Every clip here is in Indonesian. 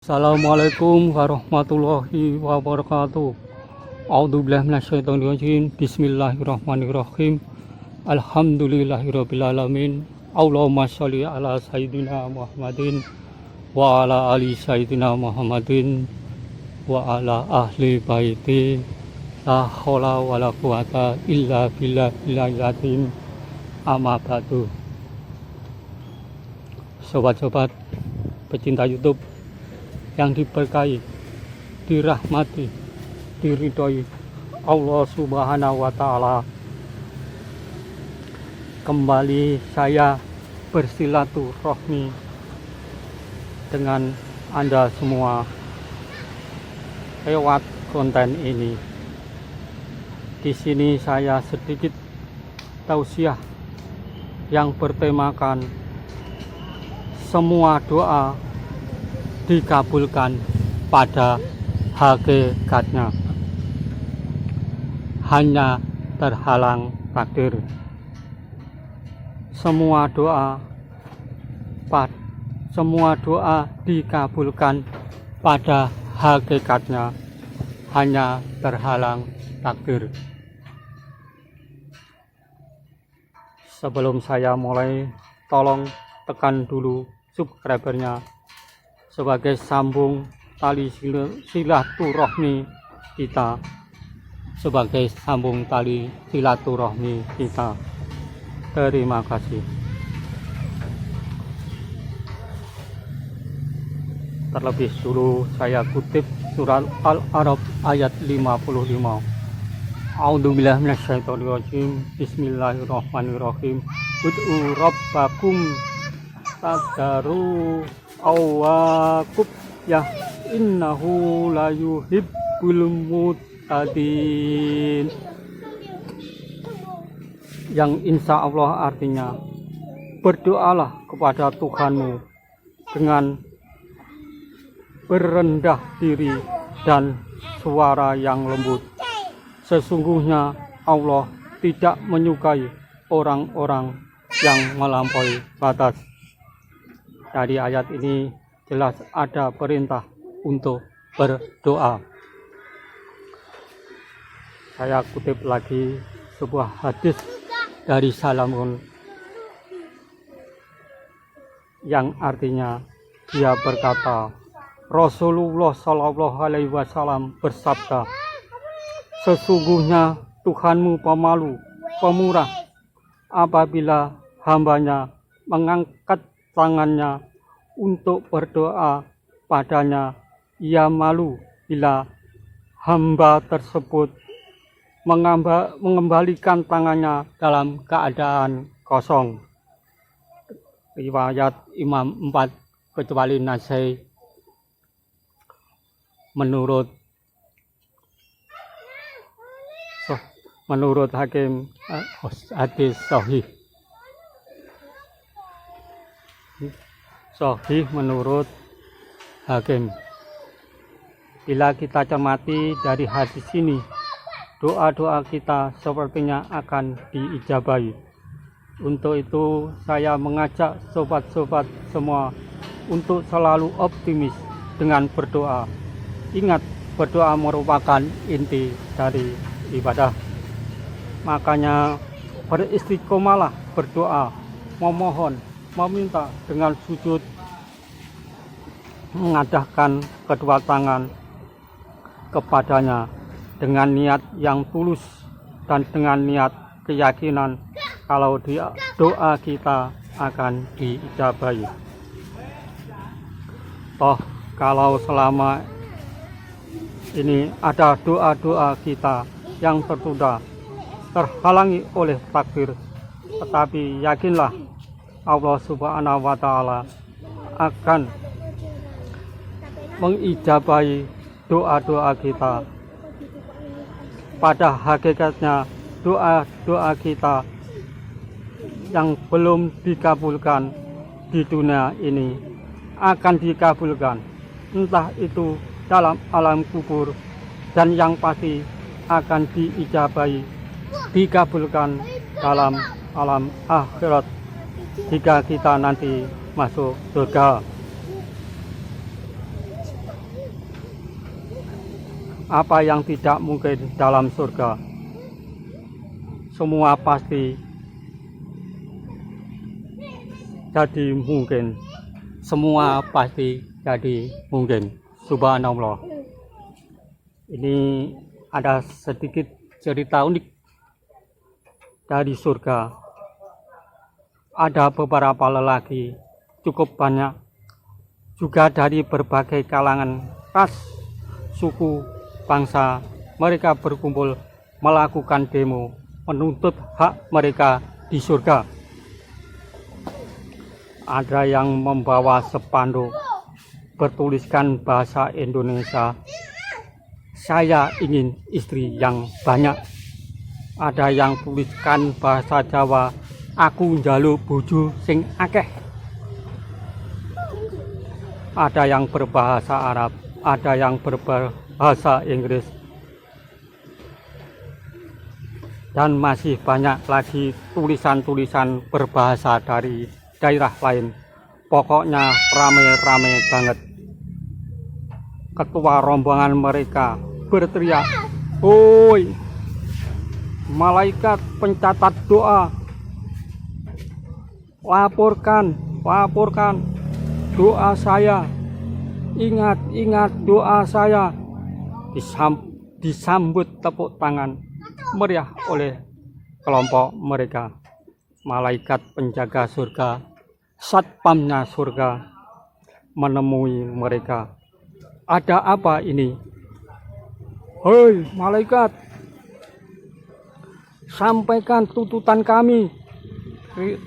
Assalamualaikum warahmatullahi wabarakatuh. A'udzubillahi minasyaitonirrajim. Bismillahirrahmanirrahim. Alhamdulillahirabbil alamin. Allahumma sholli ala sayyidina Muhammadin wa ala ali sayyidina Muhammadin wa ala ahli baiti. La haula wala quwata illa billahil azim. Amma ba'du. Sobat-sobat pecinta YouTube yang diberkahi, dirahmati, diridhoi Allah Subhanahu wa Ta'ala, kembali saya bersilaturahmi dengan Anda semua lewat konten ini. Di sini saya sedikit tausiah yang bertemakan semua doa dikabulkan pada hakikatnya, hanya terhalang takdir. Semua doa dikabulkan pada hakikatnya, hanya terhalang takdir. Sebelum saya mulai, tolong tekan dulu subscribernya sebagai sambung tali silaturahmi kita, Terima kasih. Terlebih dulu saya kutip surat Al-A'raf ayat 55. A'udzubillahi minasyaitonirrajim. Bismillahirrahmanirrahim. Ud'u rabbakum tadaru awakub ya innahu la yuhibbul mu'tadin, yang insya Allah artinya berdoalah kepada Tuhanmu dengan berendah diri dan suara yang lembut. Sesungguhnya Allah tidak menyukai orang-orang yang melampaui batas. Dari ayat ini jelas ada perintah untuk berdoa. Saya kutip lagi sebuah hadis dari Salamun yang artinya dia berkata, Rasulullah Shallallahu Alaihi Wasallam bersabda, sesungguhnya Tuhanmu pemalu, pemurah. Apabila hambanya mengangkat tangannya untuk berdoa padanya, ia malu bila hamba tersebut mengembalikan tangannya dalam keadaan kosong. Riwayat Imam 4 kecuali Nasai. Menurut Hakim hadis sahih. Sahih menurut Hakim. Bila kita cermati dari hadis ini, doa-doa kita sepertinya akan diijabahi. Untuk itu saya mengajak sobat-sobat semua untuk selalu optimis dengan berdoa. Ingat, berdoa merupakan inti dari ibadah. Makanya beristiqomalah berdoa, memohon, meminta dengan sujud, mengadahkan kedua tangan kepadanya dengan niat yang tulus dan dengan niat keyakinan kalau doa kita akan diijabahi. Toh kalau selama ini ada doa-doa kita yang tertunda, terhalangi oleh takdir, tetapi yakinlah Allah Subhanahu wa Ta'ala akan mengijabahi doa-doa kita. Pada hakikatnya doa-doa kita yang belum dikabulkan di dunia ini akan dikabulkan, entah itu dalam alam kubur, dan yang pasti akan diijabahi, dikabulkan dalam alam akhirat jika kita nanti masuk surga. Apa yang tidak mungkin dalam surga, semua pasti jadi mungkin. Semua pasti jadi mungkin. Subhanallah. Ini ada sedikit cerita unik dari surga. Ada beberapa lelaki, cukup banyak, juga dari berbagai kalangan, ras, suku, bangsa. Mereka berkumpul melakukan demo menuntut hak mereka di surga. Ada yang membawa spanduk bertuliskan bahasa Indonesia, "Saya ingin istri yang banyak." Ada yang tuliskan bahasa Jawa, "Aku njaluk bojo sing akeh." Ada yang berbahasa Arab, ada yang berbahasa Inggris, dan masih banyak lagi tulisan-tulisan berbahasa dari daerah lain. Pokoknya rame-rame banget. Ketua rombongan mereka berteriak, "Woi, malaikat pencatat doa, laporkan doa saya, ingat doa saya." Disambut tepuk tangan meriah oleh kelompok mereka. Malaikat penjaga surga, satpamnya surga, menemui mereka. "Ada apa ini?" "Hei malaikat, sampaikan tuntutan kami,"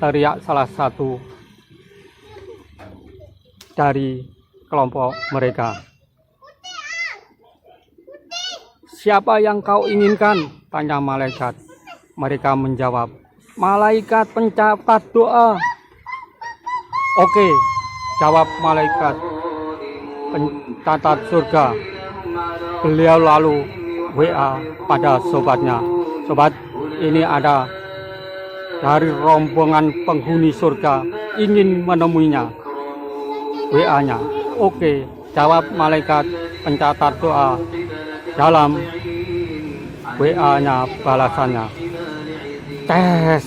teriak salah satu dari kelompok mereka. "Siapa yang kau inginkan?" tanya malaikat. Mereka menjawab, "Malaikat pencatat doa." "Oke," jawab malaikat pencatat surga. Beliau lalu WA pada sobatnya, "Sobat, ini ada dari rombongan penghuni surga, ingin menemuinya." WA-nya. "Oke," jawab malaikat pencatat doa dalam WA-nya balasannya. Tes.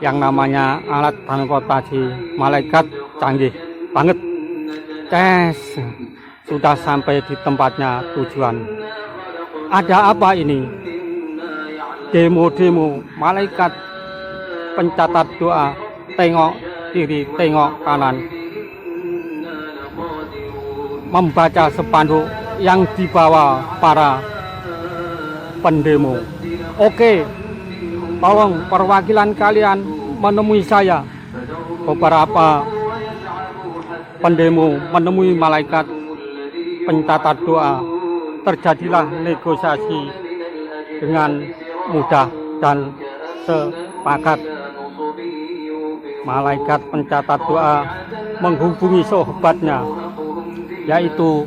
Yang namanya alat transportasi malaikat canggih banget. Tes. Sudah sampai di tempatnya tujuan. Ada apa ini? Demo-demo malaikat pencatat doa, tengok kiri, tengok kanan, membaca spanduk yang dibawa para pendemo. "Oke, tolong perwakilan kalian menemui saya." Beberapa pendemo menemui malaikat pencatat doa. Terjadilah negosiasi dengan mudah dan sepakat. Malaikat pencatat doa menghubungi sahabatnya, yaitu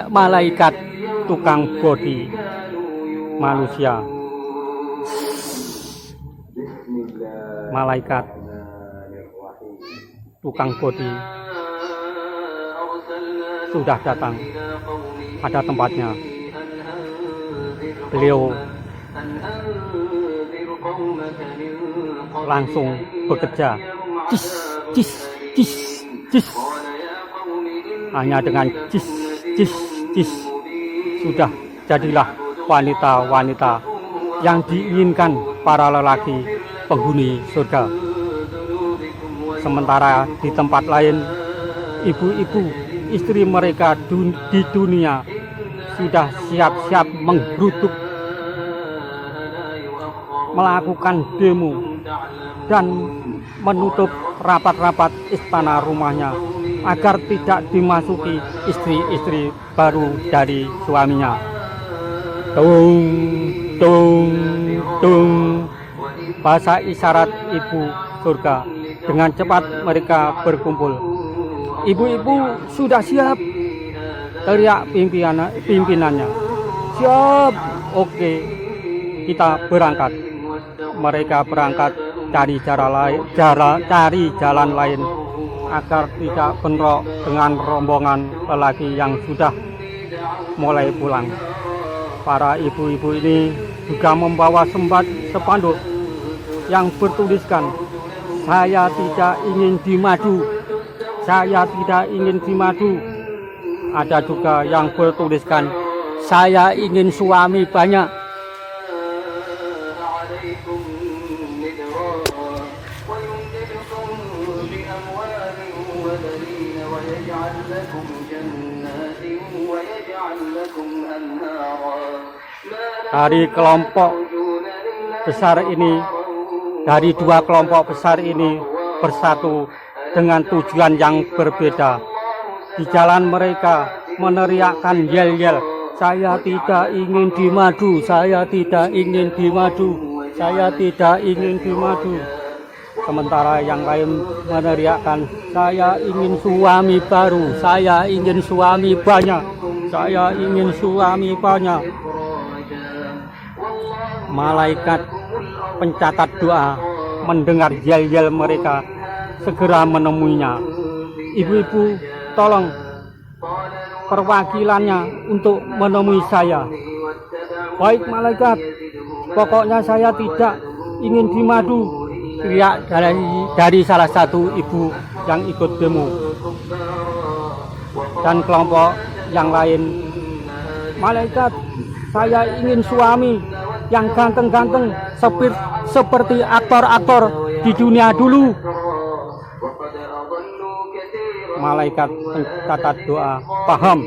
malaikat tukang bodi manusia. Malaikat tukang bodi sudah datang pada tempatnya. Beliau langsung bekerja, cis. Hanya dengan cis sudah jadilah wanita-wanita yang diinginkan para lelaki penghuni surga. Sementara di tempat lain, ibu-ibu istri mereka di dunia sudah siap-siap menggeruduk, melakukan demo, dan menutup rapat-rapat istana rumahnya agar tidak dimasuki istri-istri baru dari suaminya. Tung, tung, tung. Bahasa isyarat ibu surga. Dengan cepat mereka berkumpul. "Ibu-ibu sudah siap," teriak pimpinannya. "Siap, oke, kita berangkat." Mereka berangkat cari jalan lain agar tidak bentrok dengan rombongan lelaki yang sudah mulai pulang. Para ibu-ibu ini juga membawa spanduk yang bertuliskan, "Saya tidak ingin dimadu, saya tidak ingin dimadu." Ada juga yang bertuliskan, "Saya ingin suami banyak." Dari kelompok besar ini, dari dua kelompok besar ini bersatu dengan tujuan yang berbeda. Di jalan mereka meneriakkan yel-yel, "Saya tidak ingin dimadu, saya tidak ingin dimadu, saya tidak ingin dimadu." Sementara yang lain meneriakkan, "Saya ingin suami baru, saya ingin suami banyak, saya ingin suami banyak." Malaikat pencatat doa mendengar yel-yel mereka, segera menemuinya. "Ibu-ibu, tolong perwakilannya untuk menemui saya." "Baik malaikat, pokoknya saya tidak ingin dimadu," teriak dari salah satu ibu yang ikut demo. Dan kelompok yang lain, "Malaikat, saya ingin suami yang ganteng-ganteng seperti aktor-aktor di dunia dulu." Malaikat pencatat doa paham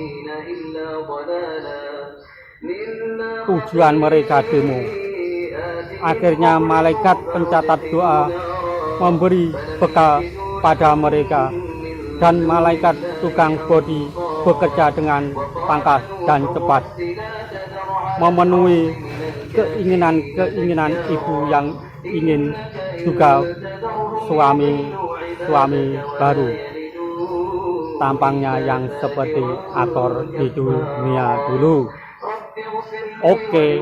tujuan mereka demo. Akhirnya malaikat pencatat doa memberi bekal pada mereka, dan malaikat tukang bodi bekerja dengan tangkas dan cepat memenuhi keinginan ibu yang ingin juga suami baru, tampangnya yang seperti aktor di dunia dulu. Oke,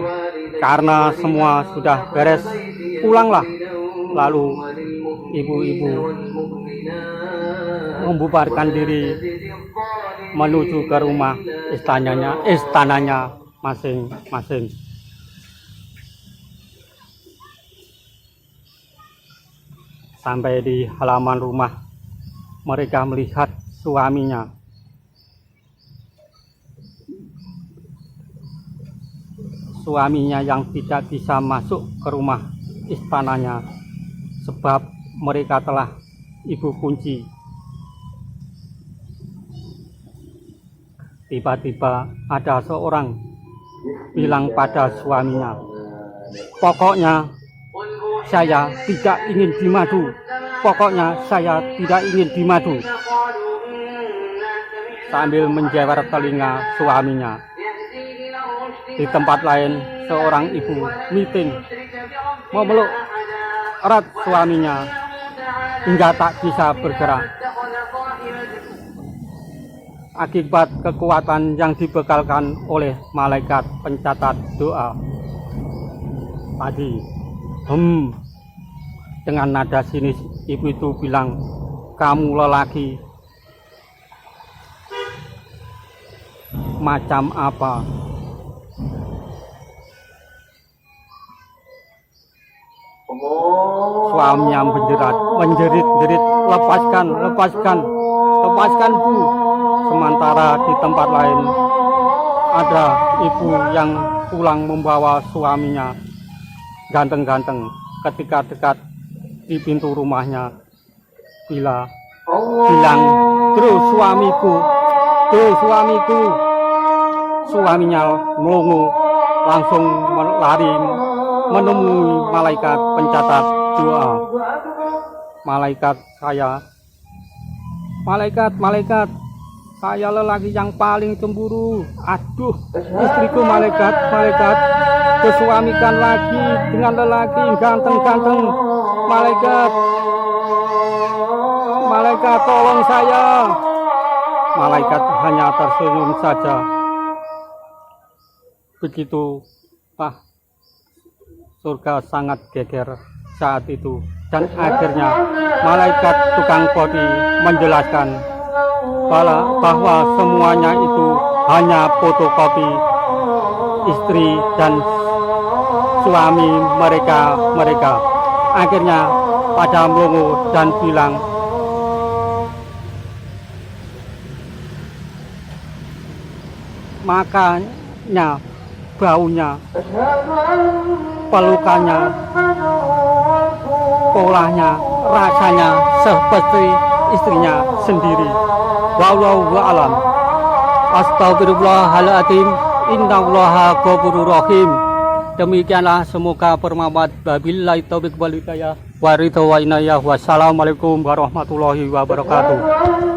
karena semua sudah beres, pulanglah. Lalu ibu-ibu membubarkan diri menuju ke rumah istananya masing-masing. Sampai di halaman rumah, mereka melihat suaminya. Suaminya yang tidak bisa masuk ke rumah istananya sebab mereka telah ibu kunci. Tiba-tiba ada seorang bilang pada suaminya, "Pokoknya saya tidak ingin dimadu. Pokoknya saya tidak ingin dimadu." Sambil menjewer telinga suaminya. Di tempat lain, seorang ibu meeting memeluk erat suaminya hingga tak bisa bergerak. Akibat kekuatan yang dibekalkan oleh malaikat pencatat doa tadi. Dengan nada sinis ibu itu bilang, "Kamu lelaki macam apa?" Suaminya menjerit, lepaskan Bu." Sementara di tempat lain ada ibu yang pulang membawa suaminya ganteng-ganteng. Ketika dekat di pintu rumahnya, bilang, "Terus suamiku." Suaminya melongo, langsung lari menemui malaikat pencatat doa. "Malaikat, saya lelaki yang paling cemburu. Aduh, istriku malaikat, kesuamikan lagi dengan lelaki ganteng-ganteng. Malaikat, tolong saya." Malaikat hanya tersenyum saja. Begitulah surga sangat geger saat itu. Dan akhirnya malaikat tukang bodi menjelaskan bahwa semuanya itu hanya fotokopi istri dan suami mereka. Akhirnya pada melongo dan bilang, makanya baunya, pelukannya, polanya, rasanya seperti istrinya sendiri. Wallahu a'lam. Astagfirullahaladzim. Innallaha ghafurur rahim. Demikianlah, semoga bermanfaat. Wabillahi taufiq wal hidayah. Wassalamualaikum warahmatullahi wabarakatuh.